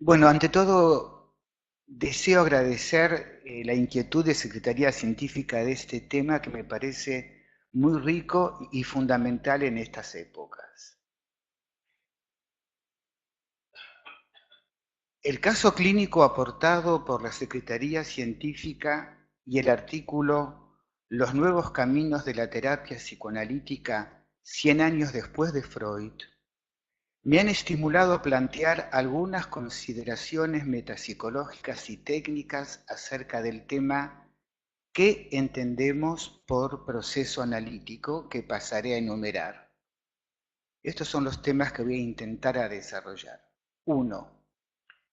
Bueno, ante todo, deseo agradecer la inquietud de Secretaría Científica de este tema que me parece muy rico y fundamental en estas épocas. El caso clínico aportado por la Secretaría Científica y el artículo Los nuevos caminos de la terapia psicoanalítica 100 años después de Freud me han estimulado a plantear algunas consideraciones metapsicológicas y técnicas acerca del tema ¿qué entendemos por proceso analítico? Que pasaré a enumerar. Estos son los temas que voy a intentar desarrollar. 1.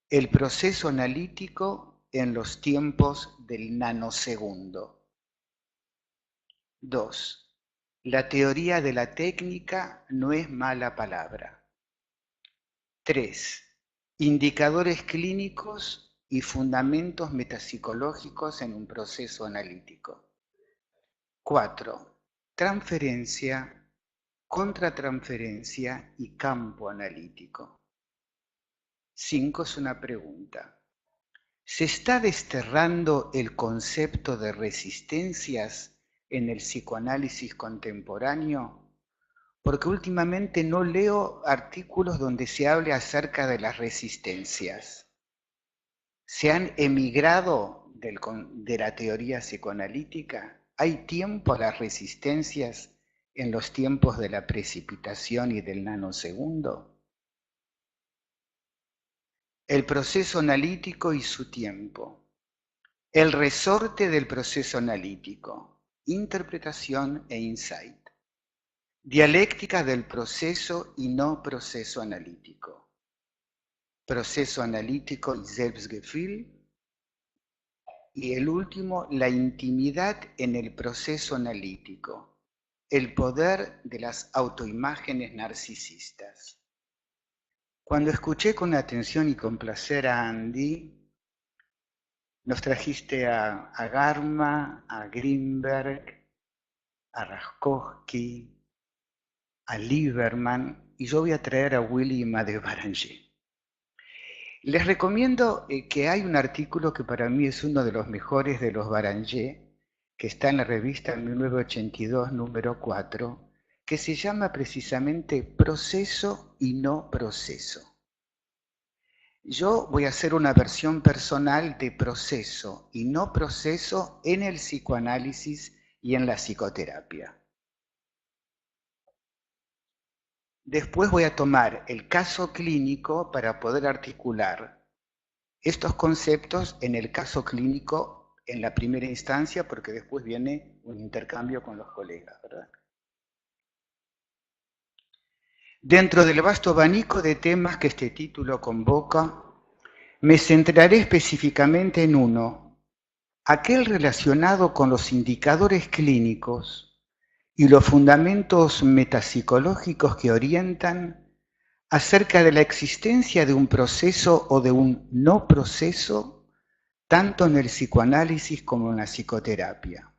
El proceso analítico en los tiempos del nanosegundo. 2. La teoría de la técnica no es mala palabra. 3. Indicadores clínicos y fundamentos metapsicológicos en un proceso analítico. 4. Transferencia, contratransferencia y campo analítico. 5. Es una pregunta. ¿Se está desterrando el concepto de resistencias en el psicoanálisis contemporáneo? Porque últimamente no leo artículos donde se hable acerca de las resistencias. ¿Se han emigrado de la teoría psicoanalítica? ¿Hay tiempo a las resistencias en los tiempos de la precipitación y del nanosegundo? El proceso analítico y su tiempo. El resorte del proceso analítico. Interpretación e insight. Dialéctica del proceso y no proceso analítico. Proceso analítico y Selbstgefühl. Y el último, la intimidad en el proceso analítico, el poder de las autoimágenes narcisistas. Cuando escuché con atención y con placer a Andy, nos trajiste a Garma, a Greenberg, a Raskowski, a Lieberman, y yo voy a traer a Willy de Baranger. Les recomiendo que hay un artículo que para mí es uno de los mejores de los Baranger, que está en la revista 1982, número 4, que se llama precisamente Proceso y no proceso. Yo voy a hacer una versión personal de proceso y no proceso en el psicoanálisis y en la psicoterapia. Después voy a tomar el caso clínico para poder articular estos conceptos en el caso clínico en la primera instancia, porque después viene un intercambio con los colegas, ¿verdad? Dentro del vasto abanico de temas que este título convoca, me centraré específicamente en uno, aquel relacionado con los indicadores clínicos y los fundamentos metapsicológicos que orientan acerca de la existencia de un proceso o de un no proceso, tanto en el psicoanálisis como en la psicoterapia.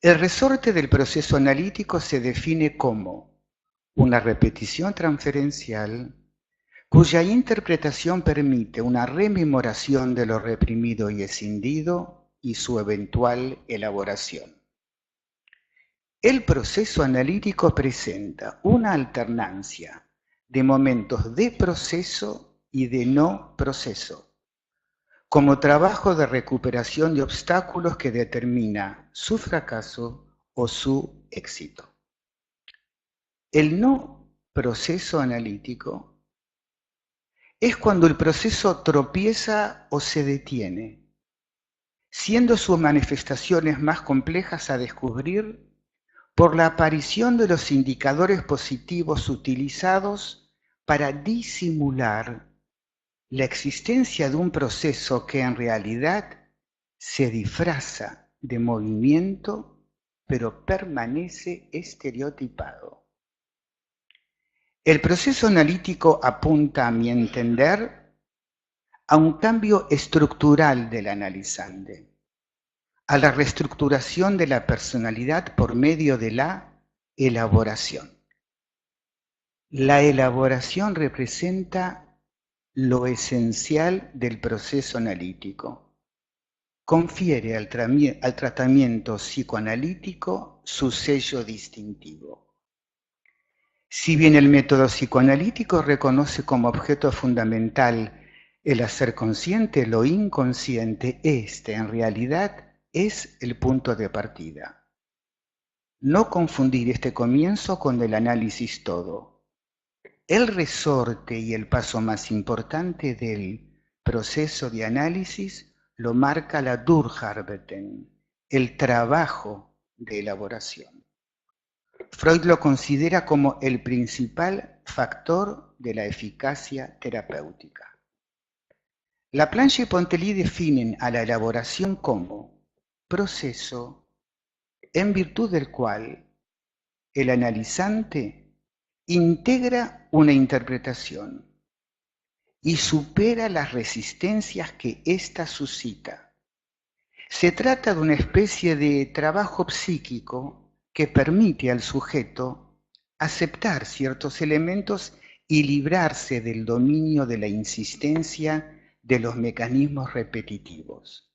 El resorte del proceso analítico se define como una repetición transferencial cuya interpretación permite una rememoración de lo reprimido y escindido y su eventual elaboración. El proceso analítico presenta una alternancia de momentos de proceso y de no proceso, como trabajo de recuperación de obstáculos que determina su fracaso o su éxito. El no proceso analítico es cuando el proceso tropieza o se detiene, siendo sus manifestaciones más complejas a descubrir por la aparición de los indicadores positivos utilizados para disimular la existencia de un proceso que en realidad se disfraza de movimiento, pero permanece estereotipado. El proceso analítico apunta, a mi entender, a un cambio estructural del analizante, a la reestructuración de la personalidad por medio de la elaboración. La elaboración representa lo esencial del proceso analítico. Confiere al tratamiento psicoanalítico su sello distintivo. Si bien el método psicoanalítico reconoce como objeto fundamental el hacer consciente lo inconsciente, este en realidad es el punto de partida. No confundir este comienzo con el análisis todo. El resorte y el paso más importante del proceso de análisis lo marca la Durcharbeiten, el trabajo de elaboración. Freud lo considera como el principal factor de la eficacia terapéutica. Laplanche y Pontellier definen a la elaboración como proceso en virtud del cual el analizante integra una interpretación y supera las resistencias que ésta suscita. Se trata de una especie de trabajo psíquico que permite al sujeto aceptar ciertos elementos y librarse del dominio de la insistencia de los mecanismos repetitivos.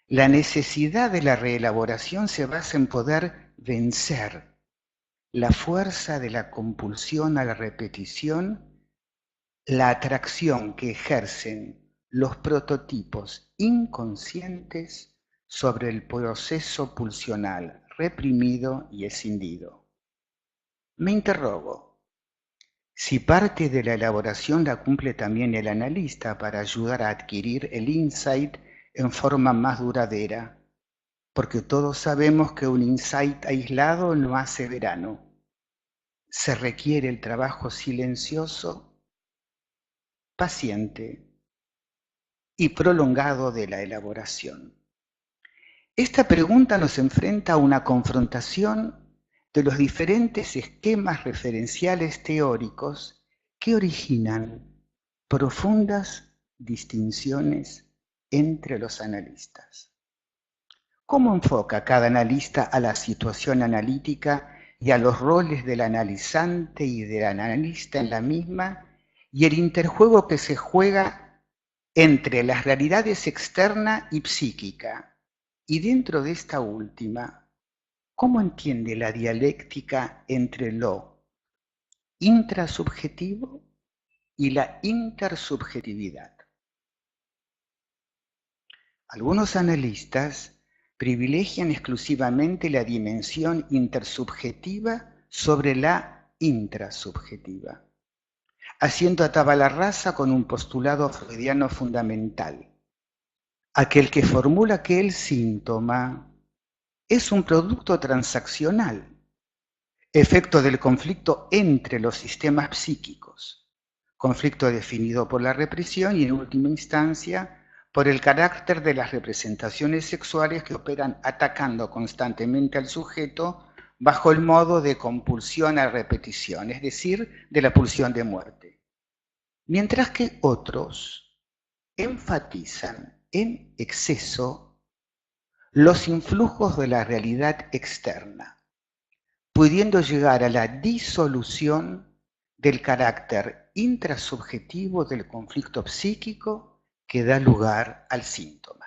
La necesidad de la reelaboración se basa en poder vencer la fuerza de la compulsión a la repetición, la atracción que ejercen los prototipos inconscientes sobre el proceso pulsional reprimido y escindido. Me interrogo, si parte de la elaboración la cumple también el analista para ayudar a adquirir el insight en forma más duradera, porque todos sabemos que un insight aislado no hace verano. Se requiere el trabajo silencioso, paciente y prolongado de la elaboración. Esta pregunta nos enfrenta a una confrontación de los diferentes esquemas referenciales teóricos que originan profundas distinciones entre los analistas. ¿Cómo enfoca cada analista a la situación analítica y a los roles del analizante y del analista en la misma, y el interjuego que se juega entre las realidades externa y psíquica? Y dentro de esta última, ¿cómo entiende la dialéctica entre lo intrasubjetivo y la intersubjetividad? Algunos analistas privilegian exclusivamente la dimensión intersubjetiva sobre la intrasubjetiva, haciendo a tabla rasa con un postulado freudiano fundamental, aquel que formula que el síntoma es un producto transaccional, efecto del conflicto entre los sistemas psíquicos, conflicto definido por la represión y en última instancia por el carácter de las representaciones sexuales que operan atacando constantemente al sujeto bajo el modo de compulsión a repetición, es decir, de la pulsión de muerte. Mientras que otros enfatizan en exceso los influjos de la realidad externa, pudiendo llegar a la disolución del carácter intrasubjetivo del conflicto psíquico que da lugar al síntoma.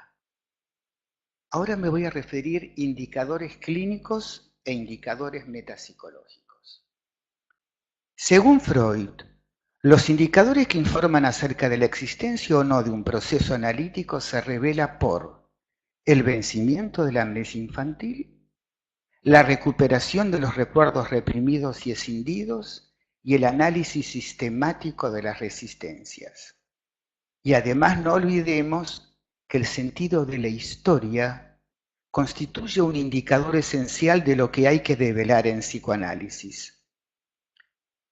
Ahora me voy a referir a indicadores clínicos e indicadores metapsicológicos. Según Freud, los indicadores que informan acerca de la existencia o no de un proceso analítico se revela por el vencimiento de la amnesia infantil, la recuperación de los recuerdos reprimidos y escindidos y el análisis sistemático de las resistencias. Y además no olvidemos que el sentido de la historia constituye un indicador esencial de lo que hay que develar en psicoanálisis.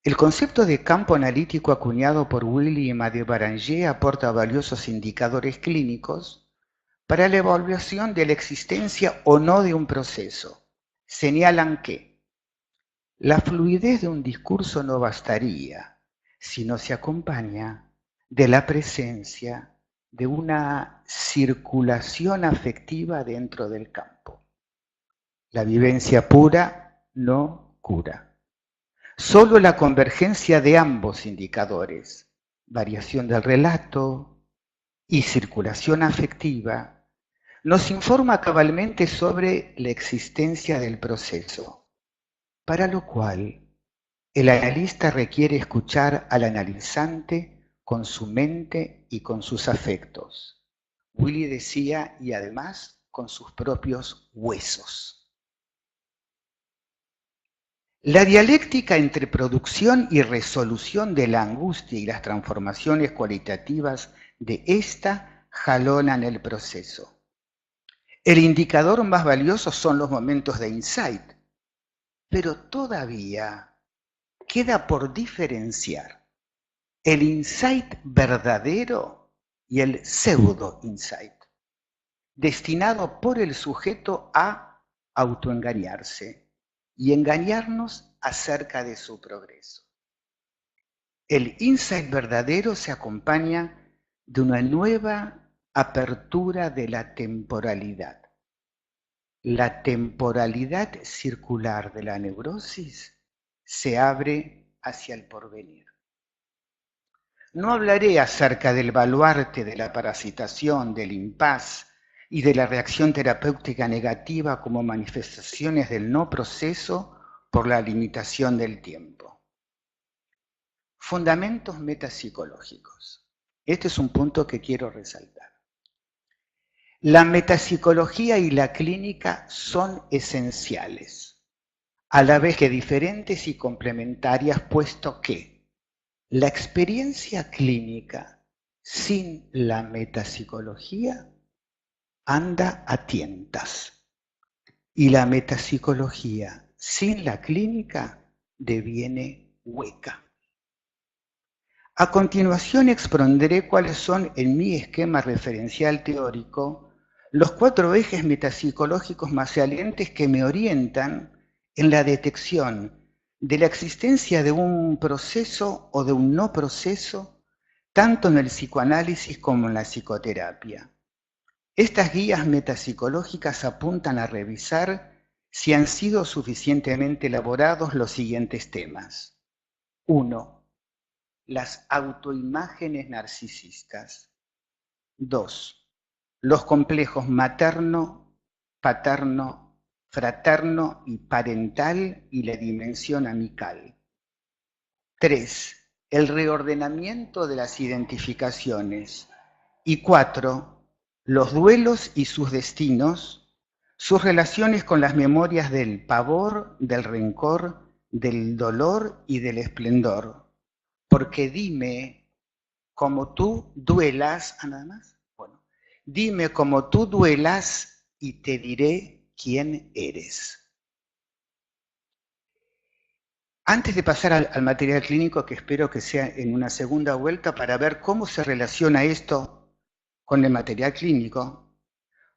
El concepto de campo analítico acuñado por William de Baranger aporta valiosos indicadores clínicos para la evaluación de la existencia o no de un proceso. Señalan que la fluidez de un discurso no bastaría si no se acompaña de la presencia de una circulación afectiva dentro del campo. La vivencia pura no cura. Solo la convergencia de ambos indicadores, variación del relato y circulación afectiva, nos informa cabalmente sobre la existencia del proceso, para lo cual el analista requiere escuchar al analizante con su mente y con sus afectos. Willy decía, y además con sus propios huesos. La dialéctica entre producción y resolución de la angustia y las transformaciones cualitativas de esta jalonan el proceso. El indicador más valioso son los momentos de insight, pero todavía queda por diferenciar el insight verdadero y el pseudo insight, destinado por el sujeto a autoengañarse y engañarnos acerca de su progreso. El insight verdadero se acompaña de una nueva apertura de la temporalidad. La temporalidad circular de la neurosis se abre hacia el porvenir. No hablaré acerca del baluarte de la parasitación, del impas y de la reacción terapéutica negativa como manifestaciones del no proceso por la limitación del tiempo. Fundamentos metapsicológicos. Este es un punto que quiero resaltar. La metapsicología y la clínica son esenciales, a la vez que diferentes y complementarias, puesto que la experiencia clínica sin la metapsicología anda a tientas y la metapsicología sin la clínica deviene hueca. A continuación expondré cuáles son, en mi esquema referencial teórico, los 4 ejes metapsicológicos más salientes que me orientan en la detección de la existencia de un proceso o de un no proceso, tanto en el psicoanálisis como en la psicoterapia. Estas guías metapsicológicas apuntan a revisar si han sido suficientemente elaborados los siguientes temas. 1. Las autoimágenes narcisistas. 2. Los complejos materno, paterno, fraterno y parental y la dimensión amical. 3. El reordenamiento de las identificaciones. Y 4. Los duelos y sus destinos, sus relaciones con las memorias del pavor, del rencor, del dolor y del esplendor. Porque dime como tú duelas, nada más, bueno, dime como tú duelas y te diré quién eres. Antes de pasar al material clínico, que espero que sea en una segunda vuelta para ver cómo se relaciona esto con el material clínico,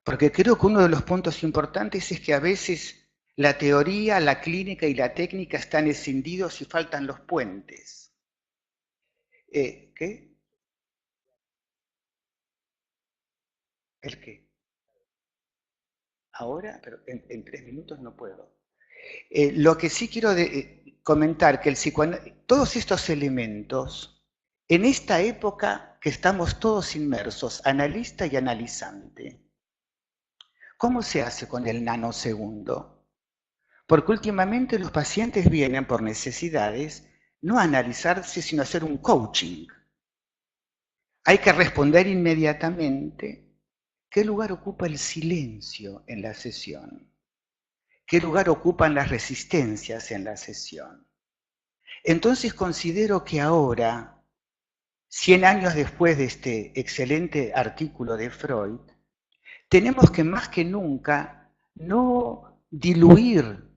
porque creo que uno de los puntos importantes es que a veces la teoría, la clínica y la técnica están escindidos y faltan los puentes. ¿Qué? ¿El qué? Ahora, pero en 3 minutos no puedo. Lo que sí quiero comentar, que todos estos elementos, en esta época que estamos todos inmersos, analista y analizante, ¿cómo se hace con el nanosegundo? Porque últimamente los pacientes vienen por necesidades no a analizarse, sino a hacer un coaching. Hay que responder inmediatamente qué lugar ocupa el silencio en la sesión. ¿Qué lugar ocupan las resistencias en la sesión? Entonces considero que ahora, 100 años después de este excelente artículo de Freud, tenemos que más que nunca no diluir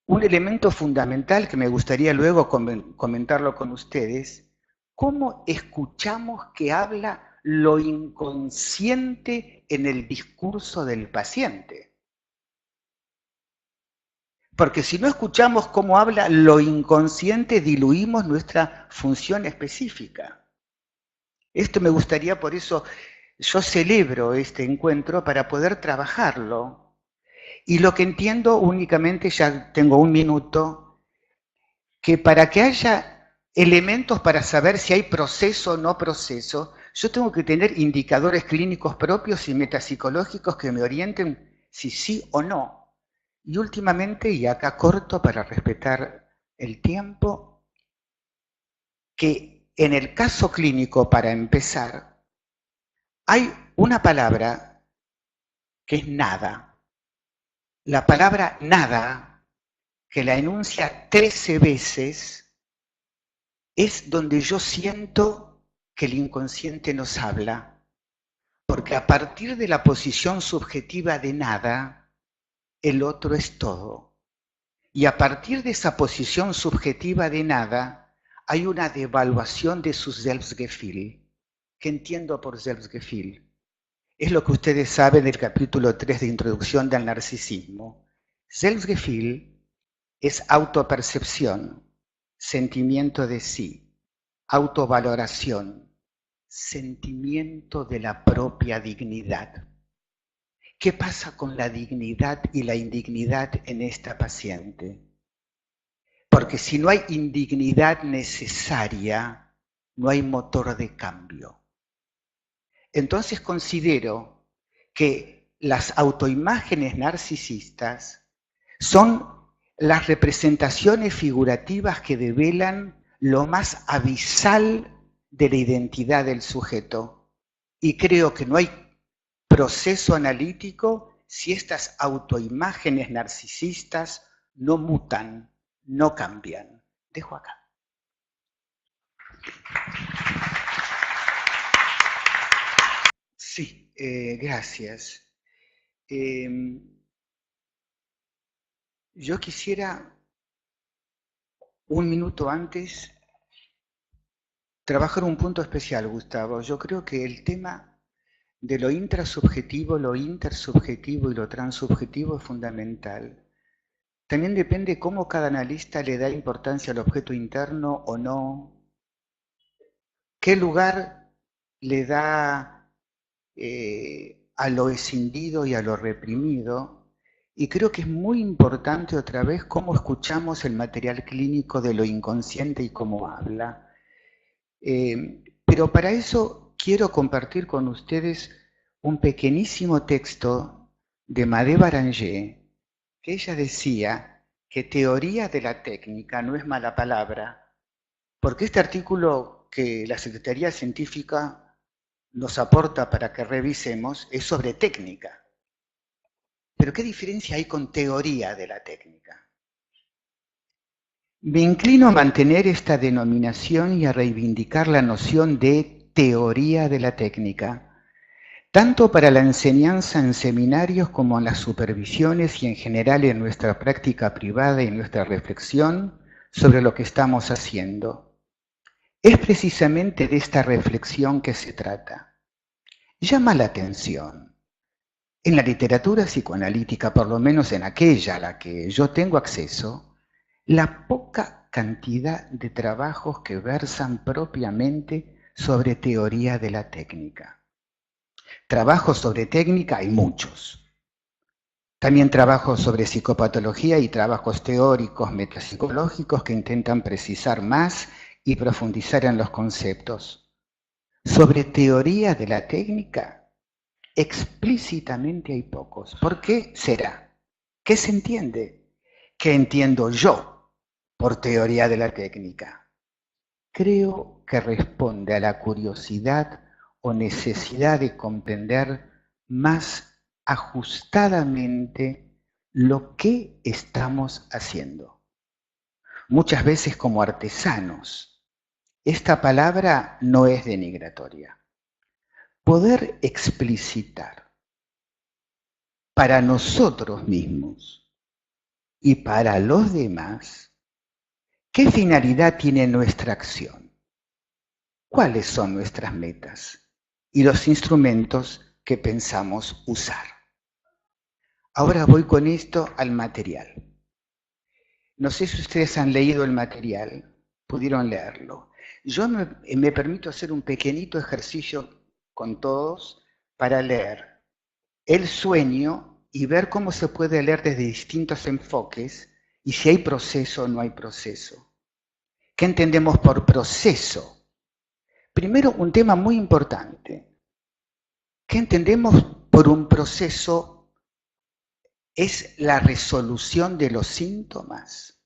un elemento fundamental que me gustaría luego comentarlo con ustedes, cómo escuchamos que habla lo inconsciente en el discurso del paciente. Porque si no escuchamos cómo habla lo inconsciente, diluimos nuestra función específica. Esto me gustaría, por eso yo celebro este encuentro para poder trabajarlo. Y lo que entiendo únicamente, ya tengo 1 minuto, que para que haya elementos para saber si hay proceso o no proceso, yo tengo que tener indicadores clínicos propios y metapsicológicos que me orienten si sí o no. Y últimamente, y acá corto para respetar el tiempo, que en el caso clínico, para empezar, hay una palabra que es nada. La palabra nada, que la enuncia 13 veces, es donde yo siento que el inconsciente nos habla. Porque a partir de la posición subjetiva de nada, el otro es todo. Y a partir de esa posición subjetiva de nada, hay una devaluación de su Selbstgefühl. ¿Qué entiendo por Selbstgefühl? Es lo que ustedes saben del capítulo 3 de Introducción del Narcisismo. Selbstgefühl es autopercepción, sentimiento de sí, autovaloración, sentimiento de la propia dignidad. ¿Qué pasa con la dignidad y la indignidad en esta paciente? Porque si no hay indignidad necesaria, no hay motor de cambio. Entonces considero que las autoimágenes narcisistas son las representaciones figurativas que develan lo más abisal de la identidad del sujeto. Y creo que no hay proceso analítico si estas autoimágenes narcisistas no mutan, no cambian. Dejo acá. Sí, gracias. Yo quisiera, un minuto antes, trabajar un punto especial, Gustavo. Yo creo que el tema de lo intrasubjetivo, lo intersubjetivo y lo transsubjetivo es fundamental. También depende cómo cada analista le da importancia al objeto interno o no, qué lugar le da a lo escindido y a lo reprimido. Y creo que es muy importante otra vez cómo escuchamos el material clínico de lo inconsciente y cómo habla. Pero para eso quiero compartir con ustedes un pequeñísimo texto de Madé Baranger, que ella decía que teoría de la técnica no es mala palabra, porque este artículo que la Secretaría Científica nos aporta para que revisemos es sobre técnica. Pero ¿qué diferencia hay con teoría de la técnica? Me inclino a mantener esta denominación y a reivindicar la noción de teoría de la técnica, tanto para la enseñanza en seminarios como en las supervisiones y en general en nuestra práctica privada y en nuestra reflexión sobre lo que estamos haciendo. Es precisamente de esta reflexión que se trata. Llama la atención. En la literatura psicoanalítica, por lo menos en aquella a la que yo tengo acceso, la poca cantidad de trabajos que versan propiamente sobre teoría de la técnica. Trabajos sobre técnica hay muchos. También trabajos sobre psicopatología y trabajos teóricos metapsicológicos que intentan precisar más y profundizar en los conceptos. Sobre teoría de la técnica, explícitamente hay pocos. ¿Por qué será? ¿Qué se entiende? ¿Qué entiendo yo por teoría de la técnica? Creo que responde a la curiosidad o necesidad de comprender más ajustadamente lo que estamos haciendo. Muchas veces como artesanos. Esta palabra no es denigratoria. Poder explicitar para nosotros mismos y para los demás qué finalidad tiene nuestra acción, cuáles son nuestras metas y los instrumentos que pensamos usar. Ahora voy con esto al material. No sé si ustedes han leído el material, pudieron leerlo. Yo me permito hacer un pequeñito ejercicio con todos para leer el sueño y ver cómo se puede leer desde distintos enfoques y si hay proceso o no hay proceso. ¿Qué entendemos por proceso? Primero, un tema muy importante. ¿Qué entendemos por un proceso? Es la resolución de los síntomas.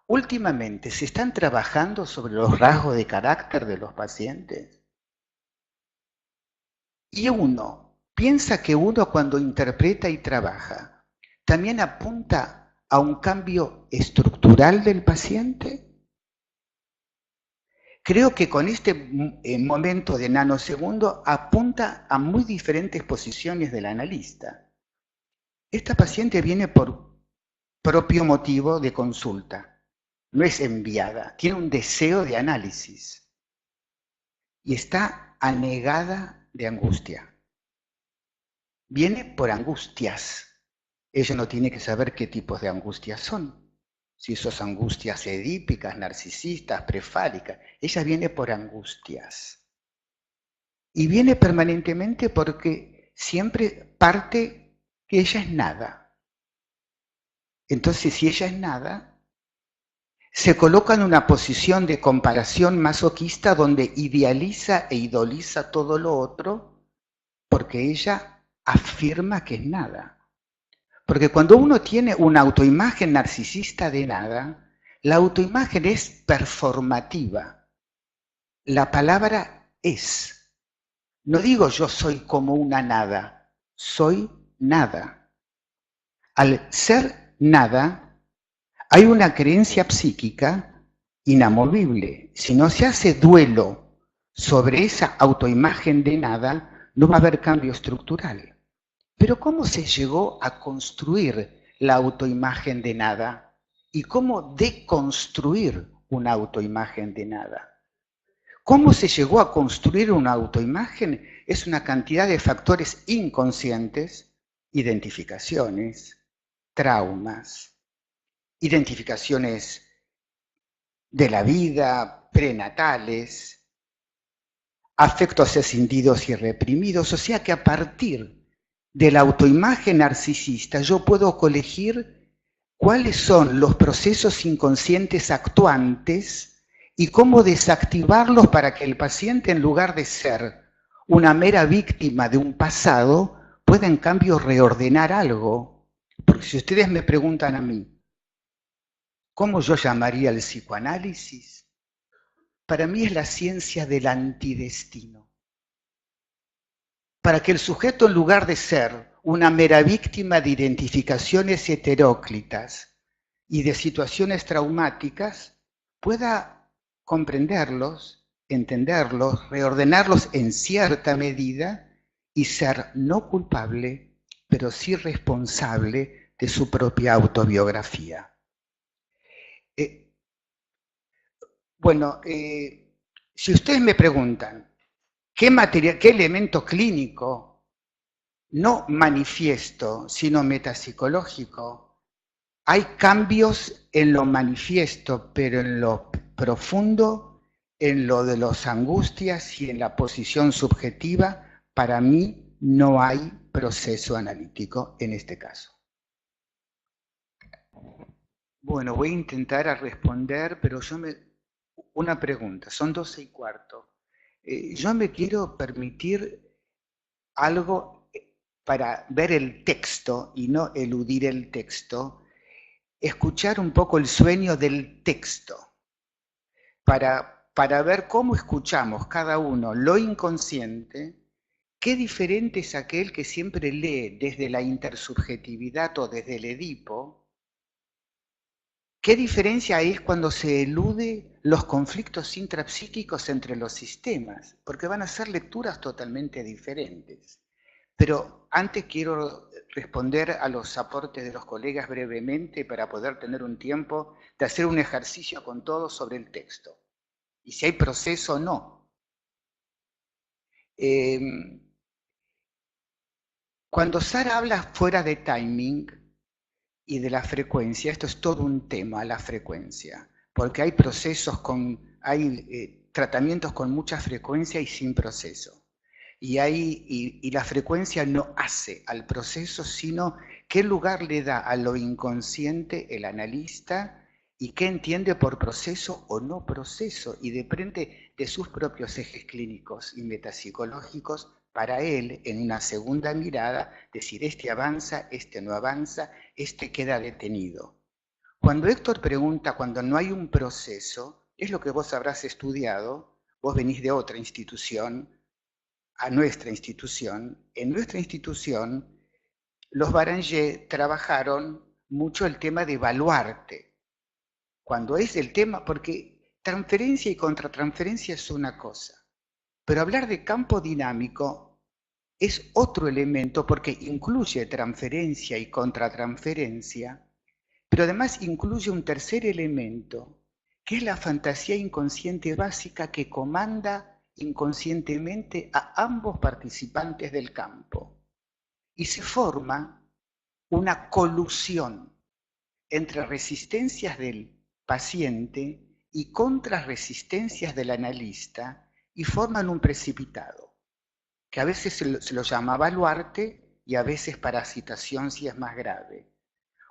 Últimamente, ¿se están trabajando sobre los rasgos de carácter de los pacientes? Y uno piensa que uno cuando interpreta y trabaja, ¿también apunta a un cambio estructural del paciente? Creo que con este momento de nanosegundo apunta a muy diferentes posiciones del analista. Esta paciente viene por propio motivo de consulta, no es enviada, tiene un deseo de análisis y está anegada de angustia. Viene por angustias. Ella no tiene que saber qué tipos de angustias son. Si sos angustias edípicas, narcisistas, prefálicas. Ella viene por angustias. Y viene permanentemente porque siempre parte que ella es nada. Entonces, si ella es nada, se coloca en una posición de comparación masoquista donde idealiza e idoliza todo lo otro porque ella afirma que es nada. Porque cuando uno tiene una autoimagen narcisista de nada, la autoimagen es performativa. La palabra es. No digo yo soy como una nada, soy nada. Al ser nada, hay una creencia psíquica inamovible. Si no se hace duelo sobre esa autoimagen de nada, no va a haber cambio estructural. Pero ¿cómo se llegó a construir la autoimagen de nada? ¿Y cómo deconstruir una autoimagen de nada? ¿Cómo se llegó a construir una autoimagen? Es una cantidad de factores inconscientes, identificaciones, traumas, identificaciones de la vida, prenatales, afectos escindidos y reprimidos, o sea que a partir de la autoimagen narcisista yo puedo colegir cuáles son los procesos inconscientes actuantes y cómo desactivarlos para que el paciente, en lugar de ser una mera víctima de un pasado, pueda en cambio reordenar algo. Porque si ustedes me preguntan a mí, ¿cómo yo llamaría el psicoanálisis? Para mí es la ciencia del antidestino. Para que el sujeto, en lugar de ser una mera víctima de identificaciones heteróclitas y de situaciones traumáticas, pueda comprenderlos, entenderlos, reordenarlos en cierta medida y ser no culpable, pero sí responsable de su propia autobiografía. Si ustedes me preguntan, ¿qué elemento clínico, no manifiesto, sino metapsicológico? Hay cambios en lo manifiesto, pero en lo profundo, en lo de las angustias y en la posición subjetiva, para mí no hay proceso analítico en este caso. Bueno, voy a intentar a responder, pero una pregunta, son 12:15. Yo me quiero permitir algo para ver el texto y no eludir el texto, escuchar un poco el sueño del texto, para ver cómo escuchamos cada uno lo inconsciente, qué diferente es aquel que siempre lee desde la intersubjetividad o desde el Edipo. ¿Qué diferencia es cuando se elude los conflictos intrapsíquicos entre los sistemas? Porque van a ser lecturas totalmente diferentes. Pero antes quiero responder a los aportes de los colegas brevemente para poder tener un tiempo de hacer un ejercicio con todos sobre el texto. Y si hay proceso o no. Cuando Sara habla fuera de timing y de la frecuencia, esto es todo un tema, la frecuencia, porque hay procesos hay tratamientos con mucha frecuencia y sin proceso. Y la frecuencia no hace al proceso, sino qué lugar le da a lo inconsciente el analista y qué entiende por proceso o no proceso, y depende de sus propios ejes clínicos y metapsicológicos para él, en una segunda mirada, decir este avanza, este no avanza, este queda detenido. Cuando Héctor pregunta cuando no hay un proceso, es lo que vos habrás estudiado, vos venís de otra institución, a nuestra institución. En nuestra institución, los Baranger trabajaron mucho el tema de baluarte. Cuando es el tema, porque transferencia y contratransferencia es una cosa, pero hablar de campo dinámico es otro elemento porque incluye transferencia y contratransferencia, pero además incluye un tercer elemento, que es la fantasía inconsciente básica que comanda inconscientemente a ambos participantes del campo. Y se forma una colusión entre resistencias del paciente y contrarresistencias del analista y forman un precipitado, que a veces se lo llama baluarte y a veces parasitación si es más grave.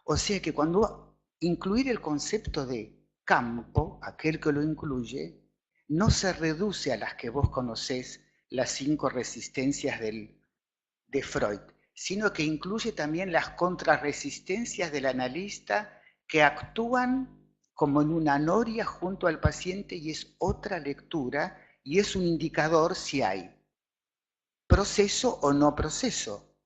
O sea que cuando incluir el concepto de campo, aquel que lo incluye, no se reduce a las que vos conocés, las 5 resistencias de Freud, sino que incluye también las contrarresistencias del analista que actúan como en una noria junto al paciente y es otra lectura y es un indicador si hay proceso o no proceso,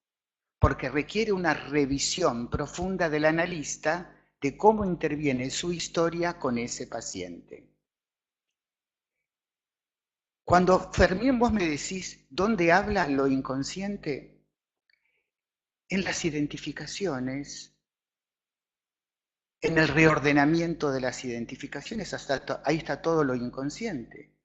porque requiere una revisión profunda del analista de cómo interviene su historia con ese paciente. Cuando Fermín vos me decís, ¿dónde habla lo inconsciente? En las identificaciones, en el reordenamiento de las identificaciones, ahí está todo lo inconsciente.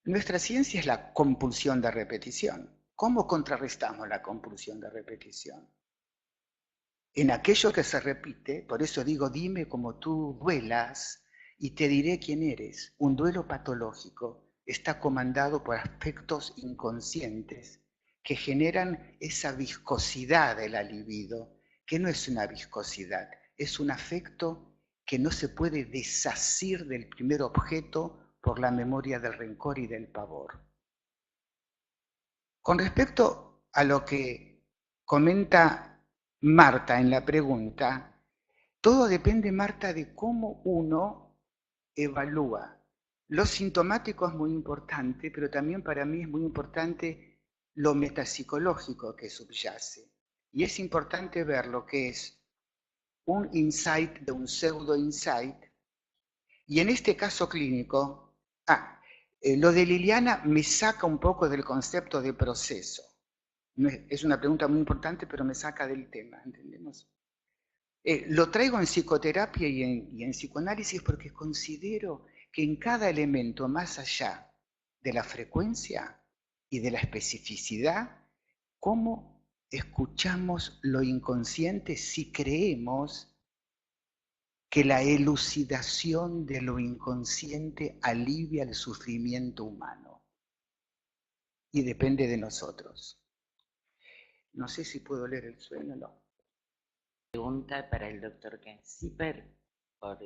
Nuestra ciencia es la compulsión de repetición. ¿Cómo contrarrestamos la compulsión de repetición? En aquello que se repite, por eso digo, dime cómo tú duelas y te diré quién eres. Un duelo patológico está comandado por aspectos inconscientes que generan esa viscosidad de la libido, que no es una viscosidad, es un afecto que no se puede desasir del primer objeto por la memoria del rencor y del pavor. Con respecto a lo que comenta Marta en la pregunta, todo depende, Marta, de cómo uno evalúa. Lo sintomático es muy importante, pero también para mí es muy importante lo metapsicológico que subyace. Y es importante ver lo que es un insight de un pseudo insight. Y en este caso clínico, lo de Liliana me saca un poco del concepto de proceso. Es una pregunta muy importante, pero me saca del tema, ¿entendemos? Lo traigo en psicoterapia y en psicoanálisis porque considero que en cada elemento, más allá de la frecuencia y de la especificidad, cómo escuchamos lo inconsciente si creemos que la elucidación de lo inconsciente alivia el sufrimiento humano y depende de nosotros. No sé si puedo leer el sueño o no. Pregunta para el doctor Kanziper por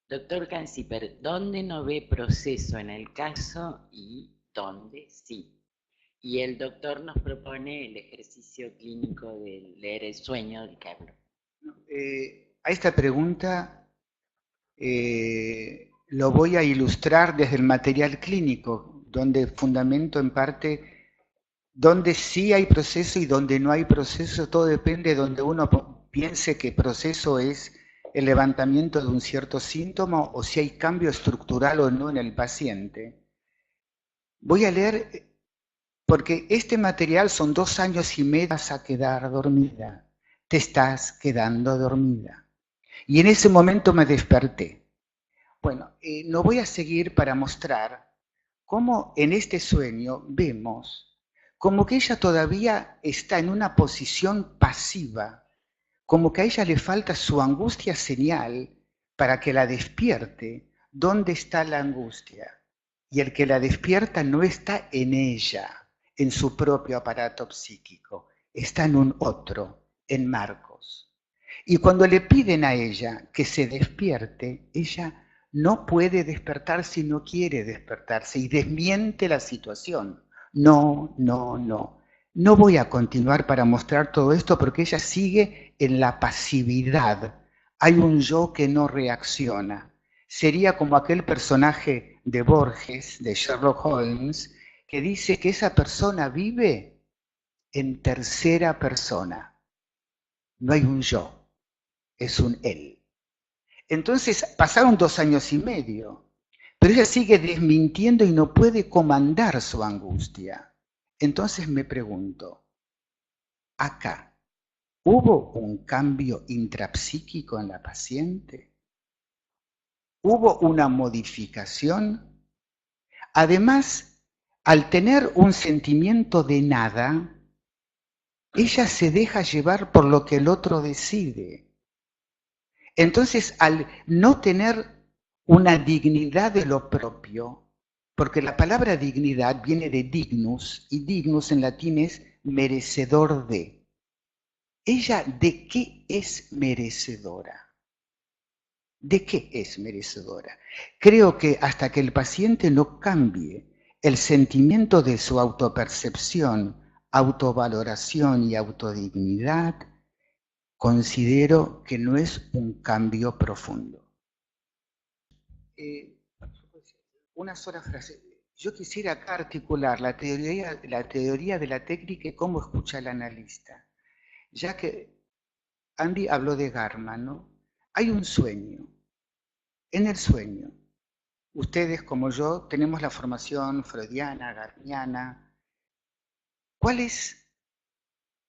Doctor Kanziper, ¿dónde no ve proceso en el caso y dónde sí? Y el doctor nos propone el ejercicio clínico de leer el sueño del que habló. A esta pregunta lo voy a ilustrar desde el material clínico, donde fundamento en parte donde sí hay proceso y donde no hay proceso, todo depende de donde uno piense que proceso es el levantamiento de un cierto síntoma o si hay cambio estructural o no en el paciente. Voy a leer, porque este material son 2 años y medio, vas a quedar dormida, te estás quedando dormida. Y en ese momento me desperté. Bueno, no voy a seguir para mostrar cómo en este sueño vemos como que ella todavía está en una posición pasiva, como que a ella le falta su angustia señal para que la despierte. ¿Dónde está la angustia? Y el que la despierta no está en ella, en su propio aparato psíquico, está en un otro, en Marcos. Y cuando le piden a ella que se despierte, ella no puede despertarse y no quiere despertarse y desmiente la situación. No, no, no. No voy a continuar para mostrar todo esto porque ella sigue en la pasividad. Hay un yo que no reacciona. Sería como aquel personaje de Borges, de Sherlock Holmes, que dice que esa persona vive en tercera persona. No hay un yo, es un él. Entonces pasaron 2 años y medio, pero ella sigue desmintiendo y no puede comandar su angustia. Entonces me pregunto, acá, ¿hubo un cambio intrapsíquico en la paciente? ¿Hubo una modificación? Además, al tener un sentimiento de nada, ella se deja llevar por lo que el otro decide. Entonces, al no tener una dignidad de lo propio, porque la palabra dignidad viene de dignus, y dignus en latín es merecedor de. ¿Ella de qué es merecedora? ¿De qué es merecedora? Creo que hasta que el paciente no cambie el sentimiento de su autopercepción, autovaloración y autodignidad, considero que no es un cambio profundo. Una sola frase. Yo quisiera acá articular la teoría de la técnica y cómo escucha el analista, ya que Andy habló de Garman, ¿no? Hay un sueño. En el sueño, ustedes como yo tenemos la formación freudiana, garniana. ¿Cuál es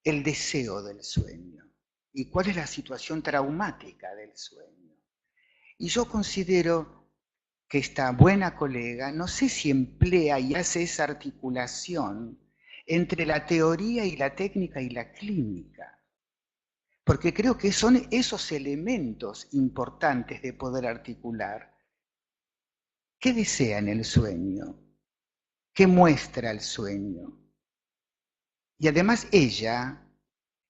el deseo del sueño? ¿Y cuál es la situación traumática del sueño? Y yo considero que esta buena colega, no sé si emplea y hace esa articulación entre la teoría y la técnica y la clínica, porque creo que son esos elementos importantes de poder articular. ¿Qué desea en el sueño? ¿Qué muestra el sueño? Y además ella,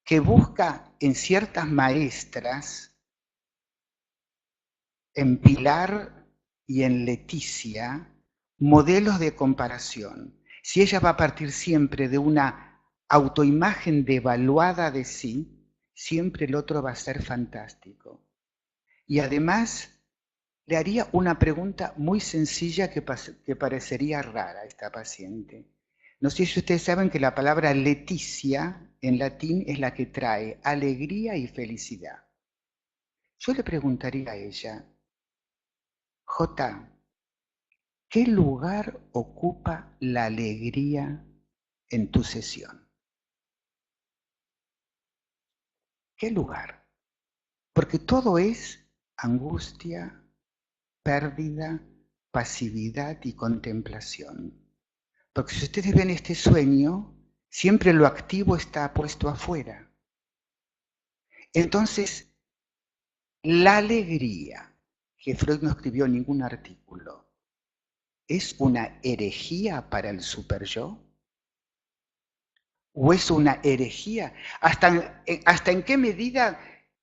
que busca en ciertas maestras, en Pilar y en Leticia, modelos de comparación. Si ella va a partir siempre de una autoimagen devaluada de sí, siempre el otro va a ser fantástico. Y además le haría una pregunta muy sencilla que parecería rara a esta paciente. No sé si ustedes saben que la palabra Leticia en latín es la que trae alegría y felicidad. Yo le preguntaría a ella, J, ¿qué lugar ocupa la alegría en tu sesión? ¿Qué lugar? Porque todo es angustia, pérdida, pasividad y contemplación. Porque si ustedes ven este sueño, siempre lo activo está puesto afuera. Entonces, la alegría, que Freud no escribió ningún artículo, ¿es una herejía para el superyo? ¿O es una herejía? ¿Hasta en qué medida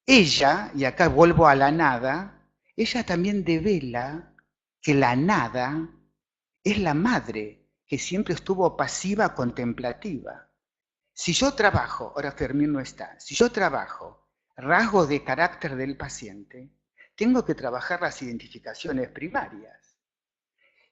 ella, y acá vuelvo a la nada, ella también devela que la nada es la madre que siempre estuvo pasiva, contemplativa? Si yo trabajo, ahora Fermín no está, si yo trabajo rasgos de carácter del paciente, tengo que trabajar las identificaciones primarias.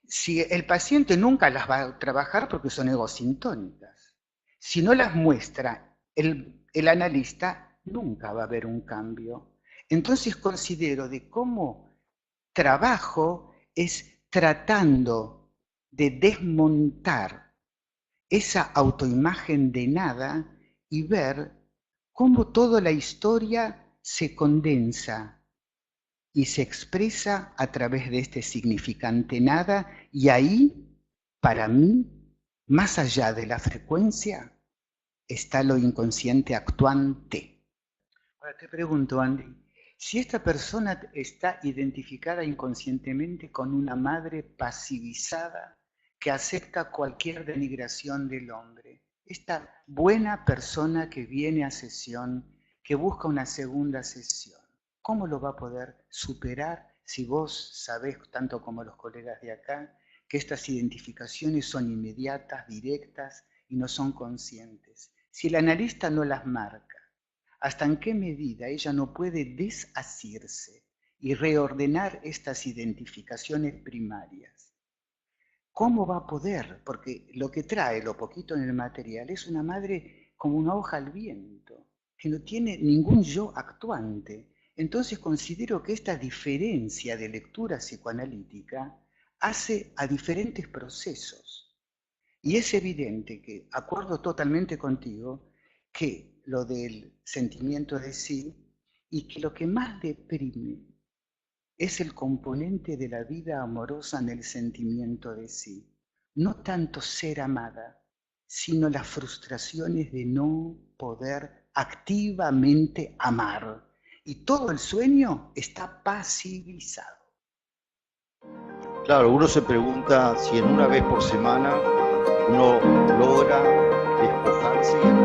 Si el paciente nunca las va a trabajar porque son egosintónicas. Si no las muestra el analista, nunca va a haber un cambio. Entonces considero de cómo trabajo es tratando de desmontar esa autoimagen de nada y ver cómo toda la historia se condensa y se expresa a través de este significante nada, y ahí, para mí, más allá de la frecuencia, está lo inconsciente actuante. Ahora te pregunto, Andy, si esta persona está identificada inconscientemente con una madre pasivizada que acepta cualquier denigración del hombre, esta buena persona que viene a sesión que busca una segunda sesión. ¿Cómo lo va a poder superar si vos sabés, tanto como los colegas de acá, que estas identificaciones son inmediatas, directas y no son conscientes? Si el analista no las marca, ¿hasta en qué medida ella no puede desasirse y reordenar estas identificaciones primarias? ¿Cómo va a poder? Porque lo que trae, lo poquito en el material, es una madre como una hoja al viento, que no tiene ningún yo actuante. Entonces considero que esta diferencia de lectura psicoanalítica hace a diferentes procesos. Y es evidente que, acuerdo totalmente contigo, que lo del sentimiento de sí y que lo que más deprime es el componente de la vida amorosa en el sentimiento de sí. No tanto ser amada, sino las frustraciones de no poder activamente amar. Y todo el sueño está pasivizado. Claro, uno se pregunta si en una vez por semana uno logra despojarse y